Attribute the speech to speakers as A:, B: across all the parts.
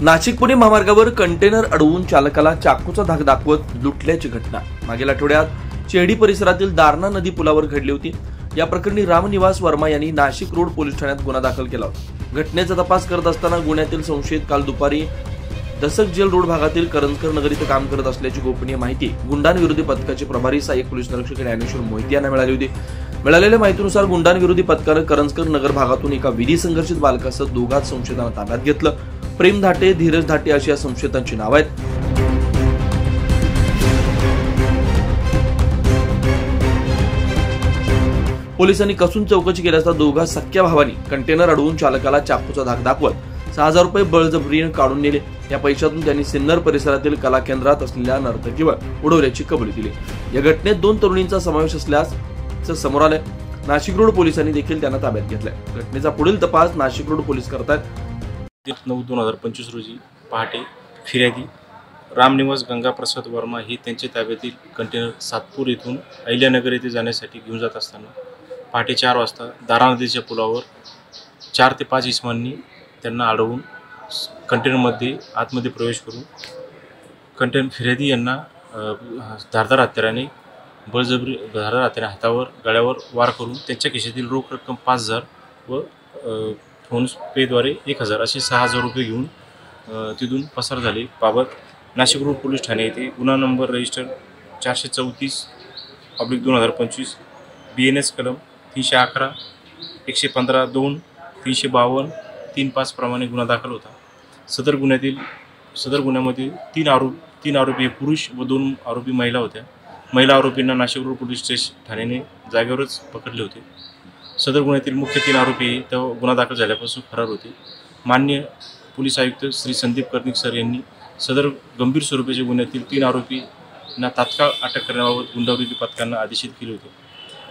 A: नाशिक पुणे महामार्गावर कंटेनर अडवून चालकाला चाकूचा धाक दाखवत लुटल्याची घटना मागील आठवड्यात चेडी परिसरातील दारणा नदी पुलावर घडली होती। या प्रकरणी रामनिवास वर्मा यांनी नाशिक रोड पोलीस ठाण्यात गुन्हा दाखल केला होता। घटनेचा तपास करत असताना गुन्ह्यातील संशयित काल दुपारी दसक जेल रोड भागातील करंजकर नगर इथे काम करत असल्याची गोपनीय माहिती गुंडांविरोधी पथकाचे प्रभारी सहाय्यक पोलीस निरीक्षक ज्ञानेश्वर मोहिते यांना मिळाली होती। मिळालेल्या माहितीनुसार गुंडांविरोधी पथकाने करंजकर नगर भागातून एका विधी संघर्षित बालकासह दोघात संशयितांना ताब्यात घेतलं। प्रेम धाटे, धीरज धाटे अशी या संशयितांची नाव आहेत। पोलिसांनी कसून चौकशी केल्यास दोघा सख्या भावांनी कंटेनर अडवून चालकाला चाकूचा धाक दाखवत 6000 रुपये बळजबरीने काढून नेले। या पैशातून त्यांनी सिन्नर परिसरातील कला केंद्रात असलेल्या नर्तकीवर उडवल्याची कबुली दिली। या घटनेत 2 तरुणींचा समावेश असल्याचं समोर आलंय। नाशिक रोड पोलिसांनी देखील त्यांना ताब्यात घेतलंय। घटनेचा पुढील तपास नाशिक रोड पोलीस करतायत।
B: 9/2025 रोजी पहाटे फिर्यादी रामनिवास गंगाप्रसाद वर्मा हे त्यांच्या ताब्यातील कंटेनर सातपूर येथून अहिल्यानगर येथे जाण्यासाठी घेऊन जात असताना पहाटे 4 वाजता दारणा नदीच्या पुलावर 4 ते 5 इसमांनी त्यांना अडवून कंटेनरमध्ये आतमध्ये प्रवेश करून कंटेनर फिर्यादी यांना धारदार हत्याराने हातावर गळ्यावर वार करून त्यांच्या खिशातील रोख रक्कम 5000 व फोन पेद्वारे 1000 असे 6000 रुपये घेऊन तिथून पसार झाले। बाबत नाशिक रोड पोलीस ठाणे येथे गुन्हा नंबर रजिस्टर 434/2025 BNS कलम 311 115 2 352 35 प्रमाणे गुन्हा दाखल होता। सदर गुन्ह्यामध्ये 3 आरोपी हे पुरुष व 2 आरोपी महिला होत्या। महिला आरोपींना नाशिक रोड पोलीस स्टेशन ठाण्याने जागेवरच पकडले होते। सदर गुन्ह्यातील मुख्य 3 आरोपी तेव्हा गुन्हा दाखल झाल्यापासून फरार होते। माननीय पोलीस आयुक्त श्री संदीप कर्णिक सर यांनी सदर गंभीर स्वरूपाच्या गुन्ह्यातील 3 आरोपींना तात्काळ अटक करण्याबाबत गुंडाविरोधी पथकांना आदेशित केले होते।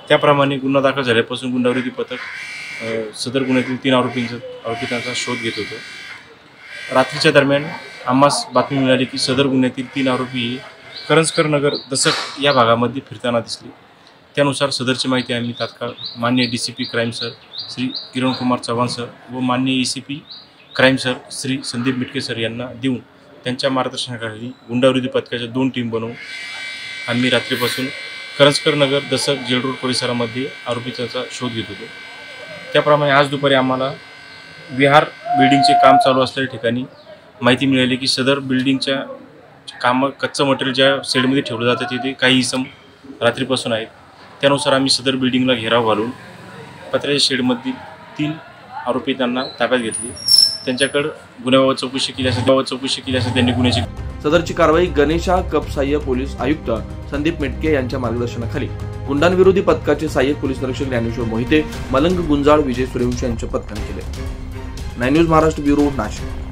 B: त्याप्रमाणे गुन्हा दाखल झाल्यापासून गुंडाविरोधी पथक सदर गुन्ह्यातील 3 आरोपींचा शोध घेत होतं। रात्रीच्या दरम्यान आम्हास बातमी मिळाली की सदर गुन्ह्यातील 3 आरोपी करंजकर नगर दसक या भागामध्ये फिरताना दिसले। त्यानुसार सदरची माहिती आम्ही तात्काळ माननीय DCP crime sir Shri Kiran Kumar Chavan sir व माननीय ACP crime sir Shri Sandeep Mitke sir यांना देऊन त्यांच्या मार्गदर्शनाखाली गुंडाविरोधी पथकाच्या 2 टीम बनवून आम्ही रात्रीपासून करंजकर नगर दसक जेल रोड परिसरामध्ये आरोपीचा शोध घेत होतो। त्याप्रमाणे आज दुपारी आम्हाला विहार बिल्डिंगचे काम चालू असलेल्या ठिकाणी माहिती मिळाली की सदर बिल्डिंगच्या कच्चं मटेरियल ज्या शेडमध्ये ठेवलं जातं तिथे काही इसम रात्रीपासून आहेत। त्यानुसार आम्ही सदर बिल्डिंगला घेराव घालून पत्र्याच्या शेडमधील 3 आरोपी त्यांना ताब्यात घेतली। त्यांच्याकडे गुन्ह्याबाबत चौकशी केली असता त्यांनी गुन्ह्याची
A: सदरची कारवाई गणेशा कप सहाय्यक पोलीस आयुक्त संदीप मिटके यांच्या मार्गदर्शनाखाली गुंडांविरोधी पथकाचे सहाय्यक पोलीस निरीक्षक ज्ञानेश्वर मोहिते, मलंग गुंजाळ, विजय सूर्यवंशी यांच्या पथकाने केले। 9 न्यूज महाराष्ट्र ब्युरो, नाशिक।